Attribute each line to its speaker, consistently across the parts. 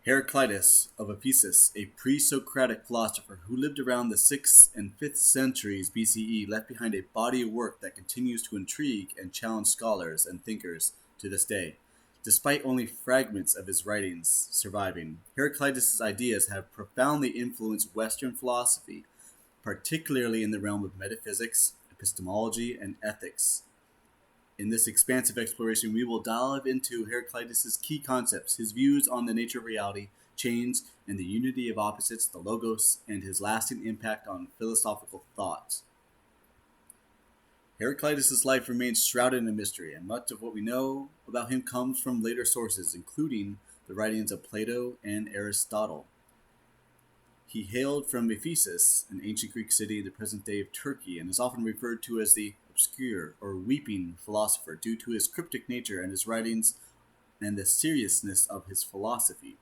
Speaker 1: Heraclitus of Ephesus, a pre-Socratic philosopher who lived around the 6th and 5th centuries BCE, left behind a body of work that continues to intrigue and challenge scholars and thinkers to this day. Despite only fragments of his writings surviving, Heraclitus' ideas have profoundly influenced Western philosophy, particularly in the realm of metaphysics, epistemology, and ethics. In this expansive exploration, we will dive into Heraclitus' key concepts, his views on the nature of reality, change, and the unity of opposites, the logos, and his lasting impact on philosophical thought. Heraclitus' life remains shrouded in mystery, and much of what we know about him comes from later sources, including the writings of Plato and Aristotle. He hailed from Ephesus, an ancient Greek city in the present day of Turkey, and is often referred to as the obscure or weeping philosopher due to his cryptic nature and his writings and the seriousness of his philosophy.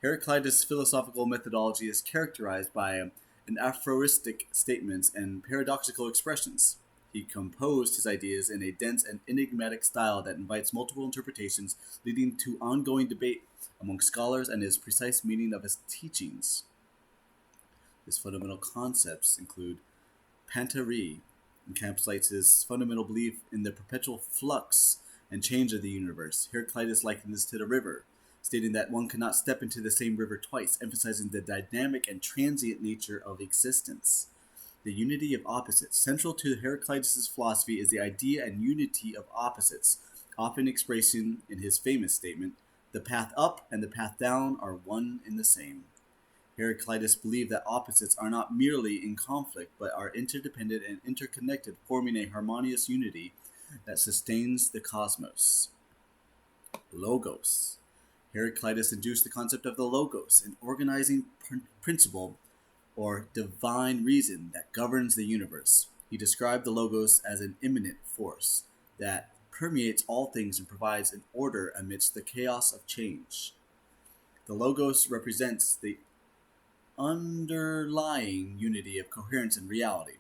Speaker 1: Heraclitus' philosophical methodology is characterized by an aphoristic statements and paradoxical expressions. He composed his ideas in a dense and enigmatic style that invites multiple interpretations, leading to ongoing debate among scholars and his precise meaning of his teachings. His fundamental concepts include pantery, encapsulates his fundamental belief in the perpetual flux and change of the universe. Heraclitus likened this to the river, stating that one cannot step into the same river twice, emphasizing the dynamic and transient nature of existence. The unity of opposites. Central to Heraclitus' philosophy is the idea and unity of opposites, often expressing in his famous statement, "The path up and the path down are one and the same." Heraclitus believed that opposites are not merely in conflict, but are interdependent and interconnected, forming a harmonious unity that sustains the cosmos. Logos. Heraclitus introduced the concept of the logos, an organizing principle or divine reason that governs the universe. He described the logos as an immanent force that permeates all things and provides an order amidst the chaos of change. The logos represents the underlying unity of coherence and reality,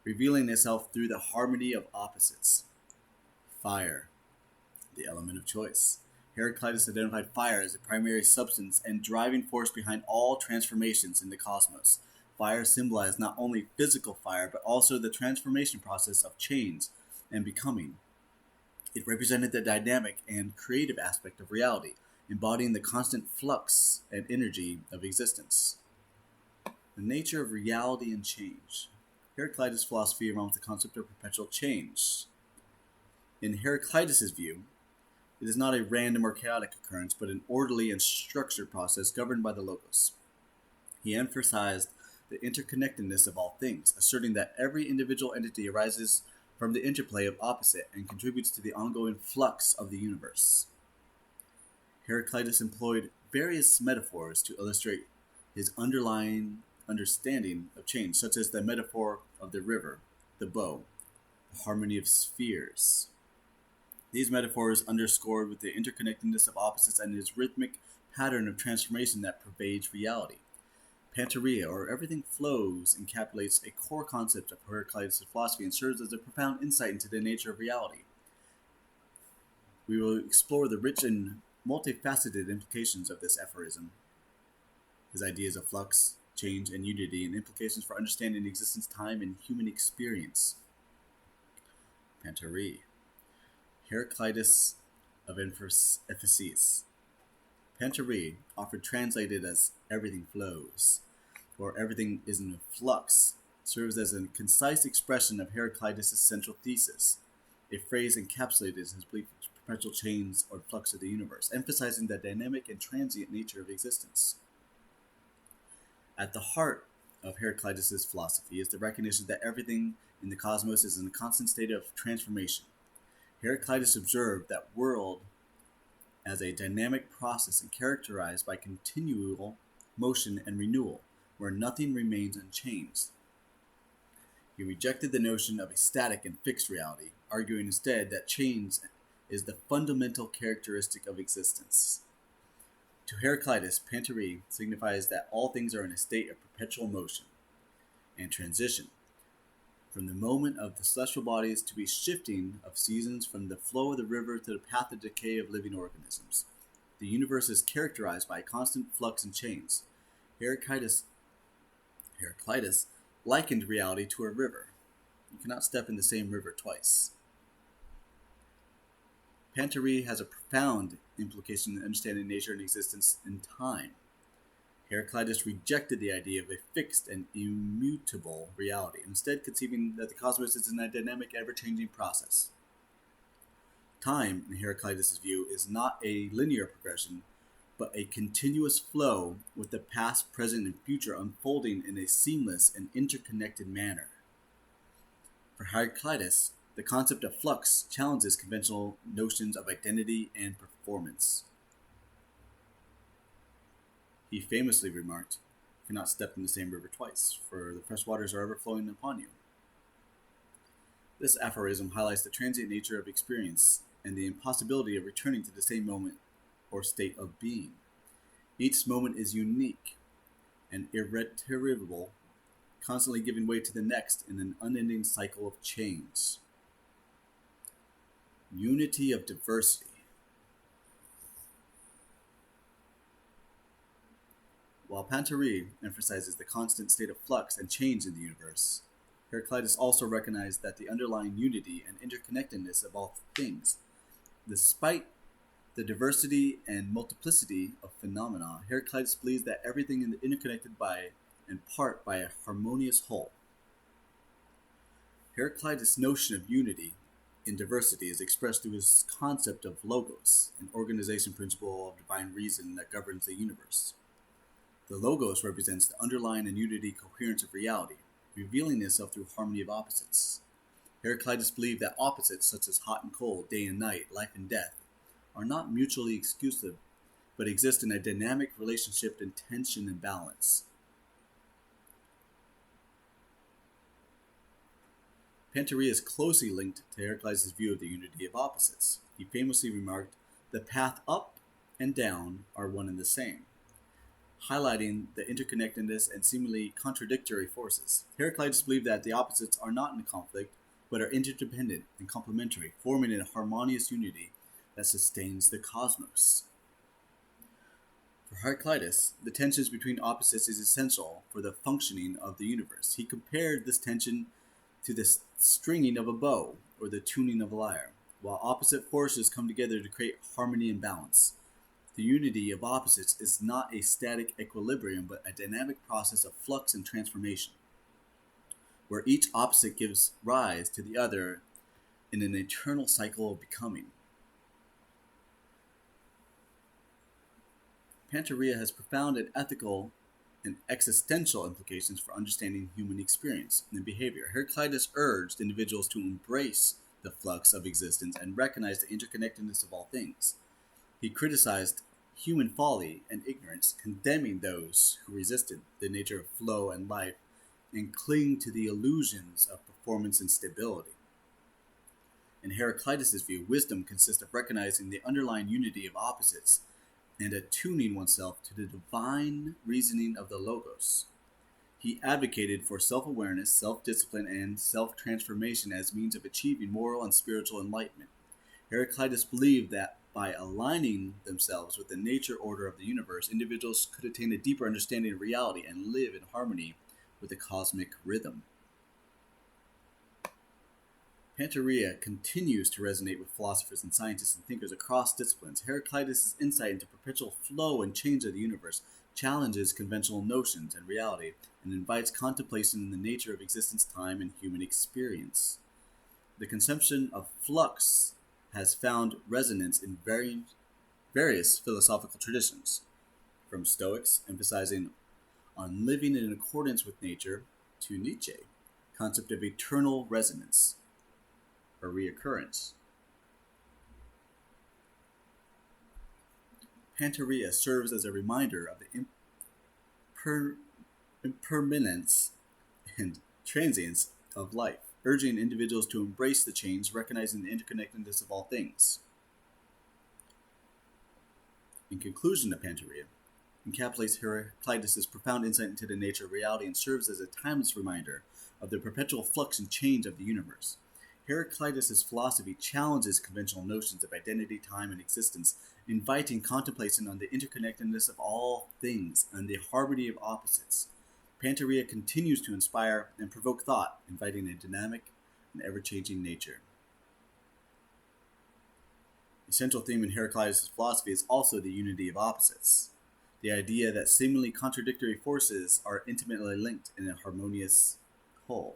Speaker 1: revealing itself through the harmony of opposites. Fire, the element of choice. Heraclitus identified fire as the primary substance and driving force behind all transformations in the cosmos. Fire symbolized not only physical fire, but also the transformation process of change and becoming. It represented the dynamic and creative aspect of reality, embodying the constant flux and energy of existence. The nature of reality and change. Heraclitus' philosophy around the concept of perpetual change. In Heraclitus' view, it is not a random or chaotic occurrence, but an orderly and structured process governed by the logos. He emphasized the interconnectedness of all things, asserting that every individual entity arises from the interplay of opposite and contributes to the ongoing flux of the universe. Heraclitus employed various metaphors to illustrate his underlying understanding of change, such as the metaphor of the river, the bow, the harmony of spheres. These metaphors underscored with the interconnectedness of opposites and his rhythmic pattern of transformation that pervades reality. Panteria, or everything flows, encapsulates a core concept of Heraclitus' philosophy and serves as a profound insight into the nature of reality. We will explore the rich and multifaceted implications of this aphorism, his ideas of flux, change, and unity, and implications for understanding existence, time, and human experience. Panteria. Heraclitus of Ephesus. Panteria, often translated as everything flows, or everything is in a flux, serves as a concise expression of Heraclitus' central thesis, a phrase encapsulated in his belief in perpetual change or flux of the universe, emphasizing the dynamic and transient nature of existence. At the heart of Heraclitus' philosophy is the recognition that everything in the cosmos is in a constant state of transformation. Heraclitus observed that world as a dynamic process and characterized by continual motion and renewal, where nothing remains unchanged. He rejected the notion of a static and fixed reality, arguing instead that change is the fundamental characteristic of existence. To Heraclitus, panteria signifies that all things are in a state of perpetual motion and transition, from the moment of the celestial bodies to the shifting of seasons, from the flow of the river to the path of decay of living organisms. The universe is characterized by constant flux and change. Heraclitus, Heraclitus likened reality to a river. You cannot step in the same river twice. Pantery has a profound implication in understanding nature and existence in time. Heraclitus rejected the idea of a fixed and immutable reality, instead conceiving that the cosmos is a dynamic, ever-changing process. Time, in Heraclitus' view, is not a linear progression, but a continuous flow with the past, present, and future unfolding in a seamless and interconnected manner. For Heraclitus, the concept of flux challenges conventional notions of identity and performance. He famously remarked, "You cannot step in the same river twice, for the fresh waters are ever flowing upon you." This aphorism highlights the transient nature of experience and the impossibility of returning to the same moment or state of being. Each moment is unique and irretrievable, constantly giving way to the next in an unending cycle of change. Unity of diversity. While Pantery emphasizes the constant state of flux and change in the universe, Heraclitus also recognized that the underlying unity and interconnectedness of all things. Despite the diversity and multiplicity of phenomena, Heraclitus believes that everything is interconnected by and part by a harmonious whole. Heraclitus' notion of unity in diversity is expressed through his concept of logos, an organization principle of divine reason that governs the universe. The logos represents the underlying and unity coherence of reality, revealing itself through harmony of opposites. Heraclitus believed that opposites such as hot and cold, day and night, life and death, are not mutually exclusive, but exist in a dynamic relationship in tension and balance. Pantery is closely linked to Heraclitus' view of the unity of opposites. He famously remarked, "The path up and down are one and the same," highlighting the interconnectedness and seemingly contradictory forces. Heraclitus believed that the opposites are not in conflict, but are interdependent and complementary, forming a harmonious unity that sustains the cosmos. For Heraclitus, the tensions between opposites is essential for the functioning of the universe. He compared this tension to the stringing of a bow or the tuning of a lyre. While opposite forces come together to create harmony and balance, the unity of opposites is not a static equilibrium, but a dynamic process of flux and transformation, where each opposite gives rise to the other in an eternal cycle of becoming. Panteria has profound and ethical and existential implications for understanding human experience and behavior. Heraclitus urged individuals to embrace the flux of existence and recognize the interconnectedness of all things. He criticized human folly and ignorance, condemning those who resisted the nature of flow and life and cling to the illusions of performance and stability. In Heraclitus' view, wisdom consists of recognizing the underlying unity of opposites and attuning oneself to the divine reasoning of the Logos. He advocated for self-awareness, self-discipline, and self-transformation as means of achieving moral and spiritual enlightenment. Heraclitus believed that by aligning themselves with the nature order of the universe, individuals could attain a deeper understanding of reality and live in harmony with the cosmic rhythm. Panteria continues to resonate with philosophers and scientists and thinkers across disciplines. Heraclitus' insight into perpetual flow and change of the universe challenges conventional notions and reality and invites contemplation in the nature of existence, time, and human experience. The conception of flux has found resonance in various philosophical traditions, from Stoics emphasizing on living in accordance with nature to Nietzsche, concept of eternal resonance or reoccurrence. Panteria serves as a reminder of the impermanence and transience of life, urging individuals to embrace the change, recognizing the interconnectedness of all things. In conclusion, of Panteria encapsulates Heraclitus' profound insight into the nature of reality and serves as a timeless reminder of the perpetual flux and change of the universe. Heraclitus' philosophy challenges conventional notions of identity, time, and existence, inviting contemplation on the interconnectedness of all things and the harmony of opposites. Pantaria continues to inspire and provoke thought, inviting a dynamic and ever-changing nature. A central theme in Heraclitus' philosophy is also the unity of opposites, the idea that seemingly contradictory forces are intimately linked in a harmonious whole.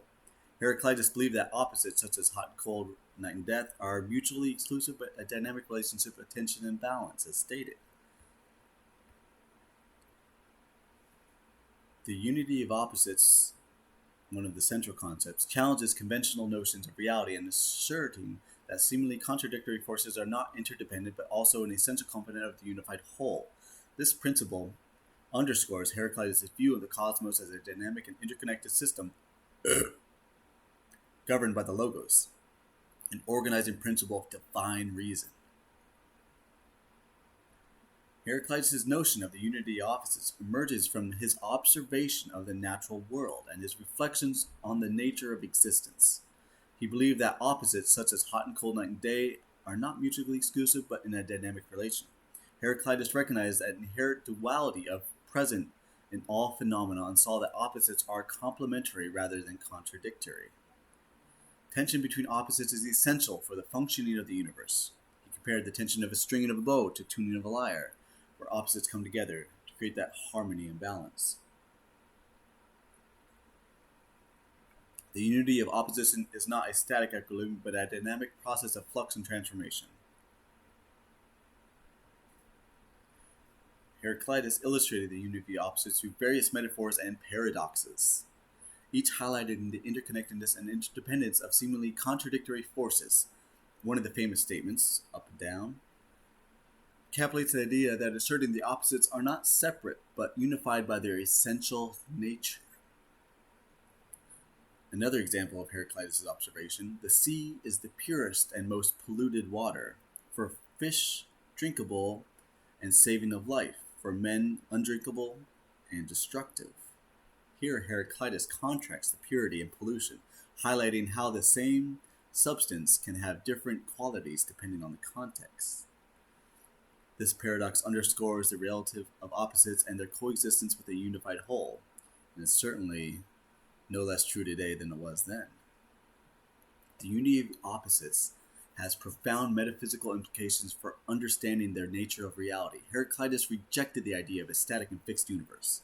Speaker 1: Heraclitus believed that opposites such as hot and cold, night and death are mutually exclusive but a dynamic relationship of tension and balance, as stated. The unity of opposites, one of the central concepts, challenges conventional notions of reality and asserting that seemingly contradictory forces are not interdependent but also an essential component of the unified whole. This principle underscores Heraclitus' view of the cosmos as a dynamic and interconnected system governed by the logos, an organizing principle of divine reason. Heraclitus' notion of the unity of opposites emerges from his observation of the natural world and his reflections on the nature of existence. He believed that opposites, such as hot and cold, night and day, are not mutually exclusive but in a dynamic relation. Heraclitus recognized that inherent duality of present in all phenomena and saw that opposites are complementary rather than contradictory. Tension between opposites is essential for the functioning of the universe. He compared the tension of a string and of a bow to tuning of a lyre, where opposites come together to create that harmony and balance. The unity of opposition is not a static equilibrium, but a dynamic process of flux and transformation. Heraclitus illustrated the unity of opposites through various metaphors and paradoxes, each highlighting the interconnectedness and interdependence of seemingly contradictory forces. One of the famous statements, up and down, encapsulates the idea that asserting the opposites are not separate, but unified by their essential nature. Another example of Heraclitus' observation: the sea is the purest and most polluted water, for fish drinkable and saving of life, for men undrinkable and destructive. Here Heraclitus contrasts the purity and pollution, highlighting how the same substance can have different qualities depending on the context. This paradox underscores the relative of opposites and their coexistence with a unified whole, and is certainly no less true today than it was then. The unity of opposites has profound metaphysical implications for understanding their nature of reality. Heraclitus rejected the idea of a static and fixed universe.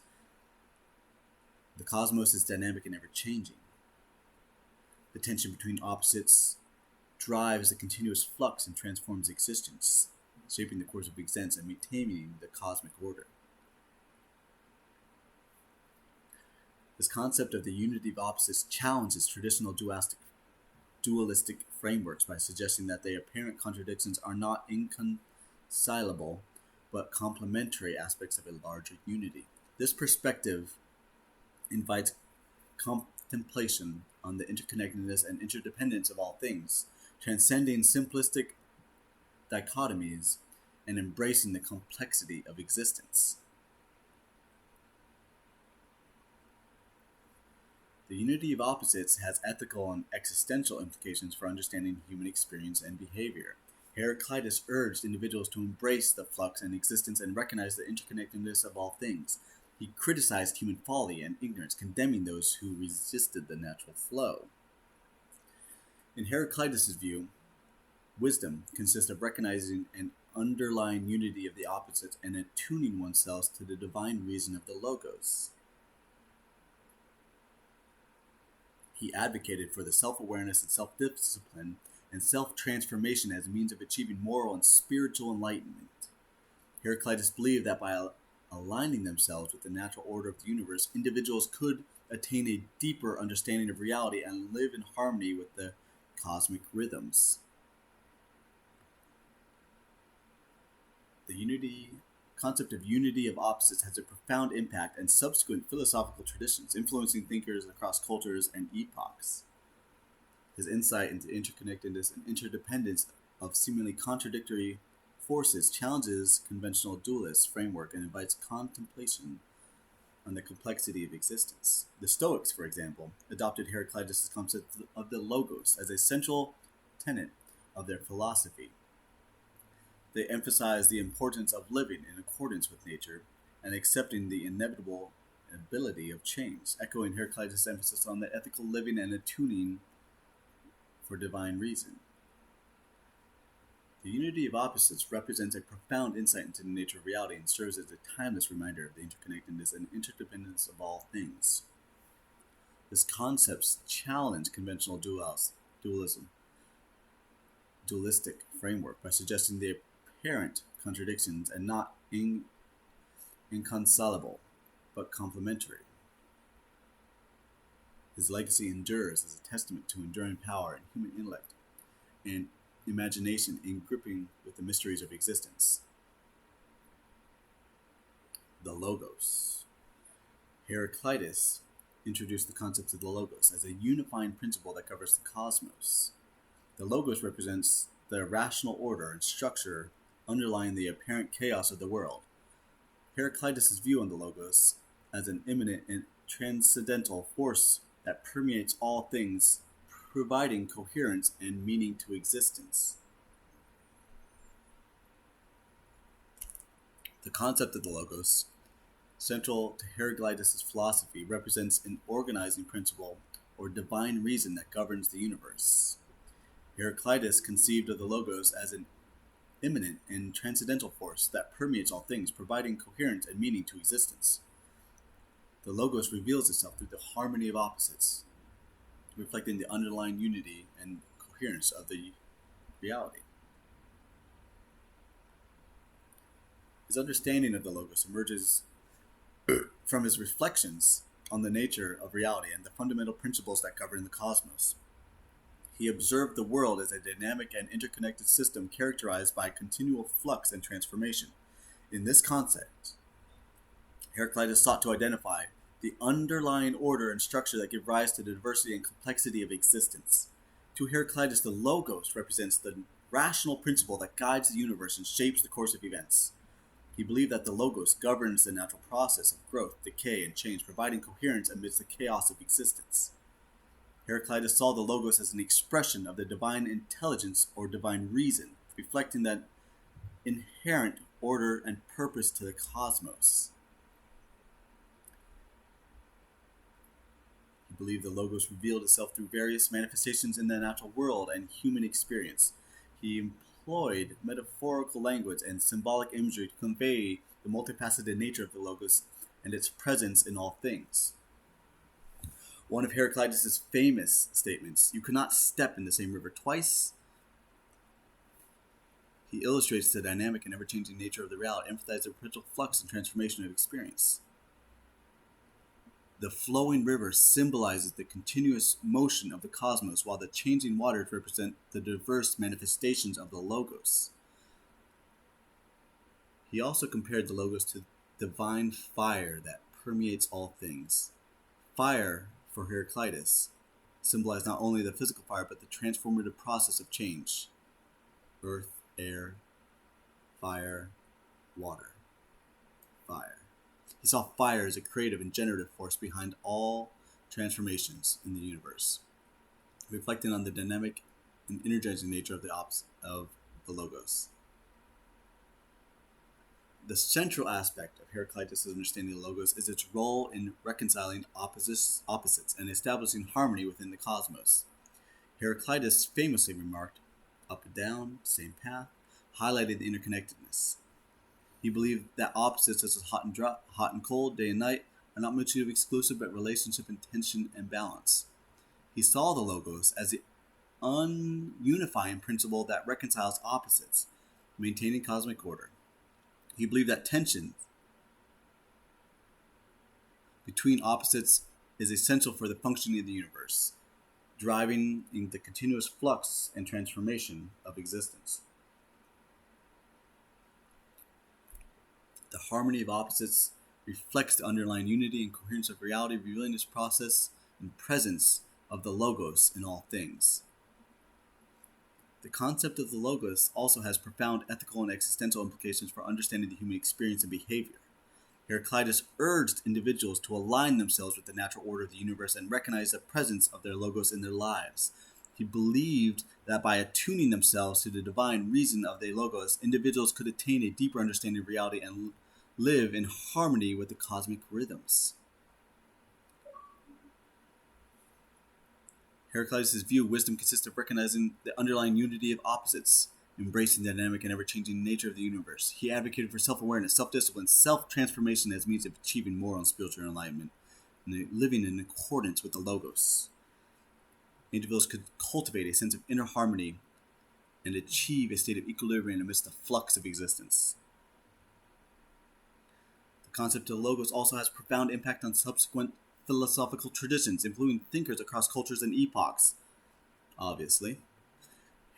Speaker 1: The cosmos is dynamic and ever-changing. The tension between opposites drives the continuous flux and transforms existence, shaping the course of events and maintaining the cosmic order. This concept of the unity of opposites challenges traditional dualistic frameworks by suggesting that the apparent contradictions are not inconcilable, but complementary aspects of a larger unity. This perspective invites contemplation on the interconnectedness and interdependence of all things, transcending simplistic dichotomies and embracing the complexity of existence. The unity of opposites has ethical and existential implications for understanding human experience and behavior. Heraclitus urged individuals to embrace the flux and existence and recognize the interconnectedness of all things. He criticized human folly and ignorance, condemning those who resisted the natural flow. In Heraclitus' view, wisdom consists of recognizing an underlying unity of the opposites and attuning oneself to the divine reason of the logos. He advocated for the self-awareness and self-discipline and self-transformation as a means of achieving moral and spiritual enlightenment. Heraclitus believed that by aligning themselves with the natural order of the universe, individuals could attain a deeper understanding of reality and live in harmony with the cosmic rhythms. The concept of unity of opposites has a profound impact on subsequent philosophical traditions, influencing thinkers across cultures and epochs. His insight into interconnectedness and interdependence of seemingly contradictory forces challenges conventional dualist framework and invites contemplation on the complexity of existence. The Stoics, for example, adopted Heraclitus' concept of the logos as a central tenet of their philosophy. They emphasize the importance of living in accordance with nature and accepting the inevitable ability of change, echoing Heraclitus' emphasis on the ethical living and attuning for divine reason. The unity of opposites represents a profound insight into the nature of reality and serves as a timeless reminder of the interconnectedness and interdependence of all things. This concepts challenge conventional dualistic framework by suggesting the apparent contradictions and not inconsolable, but complementary. His legacy endures as a testament to enduring power and human intellect and imagination in gripping with the mysteries of existence. The Logos. Heraclitus introduced the concept of the Logos as a unifying principle that covers the cosmos. The Logos represents the rational order and structure underlying the apparent chaos of the world. Heraclitus' view on the Logos as an immanent and transcendental force that permeates all things, providing coherence and meaning to existence. The concept of the Logos, central to Heraclitus' philosophy, represents an organizing principle or divine reason that governs the universe. Heraclitus conceived of the Logos as an immanent and transcendental force that permeates all things, providing coherence and meaning to existence. The Logos reveals itself through the harmony of opposites, reflecting the underlying unity and coherence of the reality. His understanding of the Logos emerges from his reflections on the nature of reality and the fundamental principles that govern the cosmos. He observed the world as a dynamic and interconnected system characterized by continual flux and transformation. In this concept, Heraclitus sought to identify the underlying order and structure that give rise to the diversity and complexity of existence. To Heraclitus, the Logos represents the rational principle that guides the universe and shapes the course of events. He believed that the Logos governs the natural process of growth, decay, and change, providing coherence amidst the chaos of existence. Heraclitus saw the Logos as an expression of the divine intelligence or divine reason, reflecting that inherent order and purpose to the cosmos. He believed the Logos revealed itself through various manifestations in the natural world and human experience. He employed metaphorical language and symbolic imagery to convey the multifaceted nature of the Logos and its presence in all things. One of Heraclitus' famous statements, "You cannot step in the same river twice." He illustrates the dynamic and ever-changing nature of the reality, emphasizing the perpetual flux and transformation of experience. The flowing river symbolizes the continuous motion of the cosmos, while the changing waters represent the diverse manifestations of the Logos. He also compared the Logos to divine fire that permeates all things. Fire, for Heraclitus, symbolized not only the physical fire, but the transformative process of change. Earth, air, fire, water, fire. He saw fire as a creative and generative force behind all transformations in the universe, reflecting on the dynamic and energizing nature of the Logos. The central aspect of Heraclitus' understanding of the Logos is its role in reconciling opposites and establishing harmony within the cosmos. Heraclitus famously remarked, "Up and down, same path," highlighting the interconnectedness. He believed that opposites such as hot and cold, day and night, are not mutually exclusive but relationship in tension and balance. He saw the Logos as the unifying principle that reconciles opposites, maintaining cosmic order. He believed that tension between opposites is essential for the functioning of the universe, driving in the continuous flux and transformation of existence. The harmony of opposites reflects the underlying unity and coherence of reality, revealing this process and presence of the Logos in all things. The concept of the Logos also has profound ethical and existential implications for understanding the human experience and behavior. Heraclitus urged individuals to align themselves with the natural order of the universe and recognize the presence of their Logos in their lives. He believed that by attuning themselves to the divine reason of the Logos, individuals could attain a deeper understanding of reality and live in harmony with the cosmic rhythms. Heraclitus' view of wisdom consists of recognizing the underlying unity of opposites, embracing the dynamic and ever-changing nature of the universe. He advocated for self-awareness, self-discipline, self-transformation as means of achieving moral and spiritual enlightenment, and living in accordance with the Logos. Individuals could cultivate a sense of inner harmony and achieve a state of equilibrium amidst the flux of existence. The concept of Logos also has profound impact on subsequent philosophical traditions, influencing thinkers across cultures and epochs. Obviously,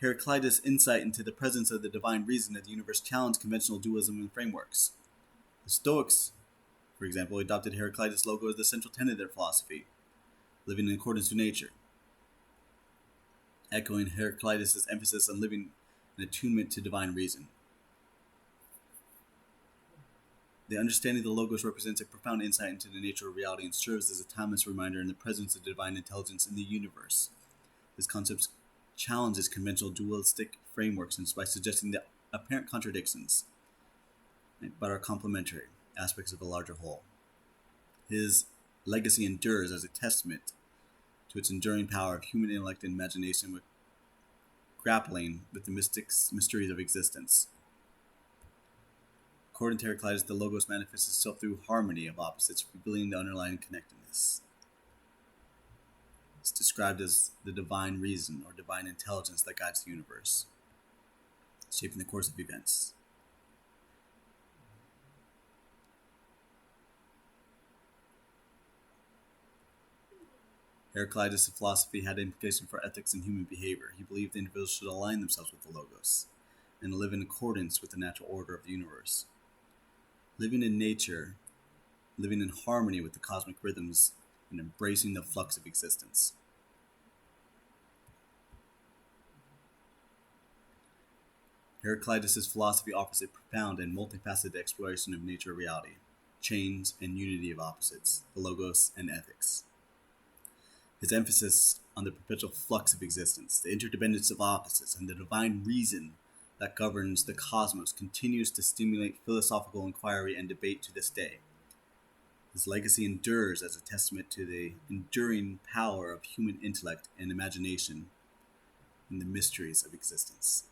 Speaker 1: Heraclitus' insight into the presence of the divine reason of the universe challenged conventional dualism and frameworks. The Stoics, for example, adopted Heraclitus' Logos as the central tenet of their philosophy, living in accordance with nature, echoing Heraclitus' emphasis on living in attunement to divine reason. The understanding of the Logos represents a profound insight into the nature of reality and serves as a timeless reminder in the presence of divine intelligence in the universe. This concept challenges conventional dualistic frameworks by suggesting that apparent contradictions, but are complementary aspects of a larger whole. His legacy endures as a testament to its enduring power of human intellect and imagination with grappling with the mysteries of existence. According to Heraclitus, the Logos manifests itself through harmony of opposites, revealing the underlying connectedness. It's described as the divine reason or divine intelligence that guides the universe, shaping the course of events. Heraclitus' philosophy had implications for ethics and human behavior. He believed individuals should align themselves with the Logos and live in accordance with the natural order of the universe. Living in nature, living in harmony with the cosmic rhythms, and embracing the flux of existence. Heraclitus' philosophy offers a profound and multifaceted exploration of nature and reality, chains and unity of opposites, the Logos and ethics. His emphasis on the perpetual flux of existence, the interdependence of opposites, and the divine reason that governs the cosmos continues to stimulate philosophical inquiry and debate to this day. His legacy endures as a testament to the enduring power of human intellect and imagination in the mysteries of existence.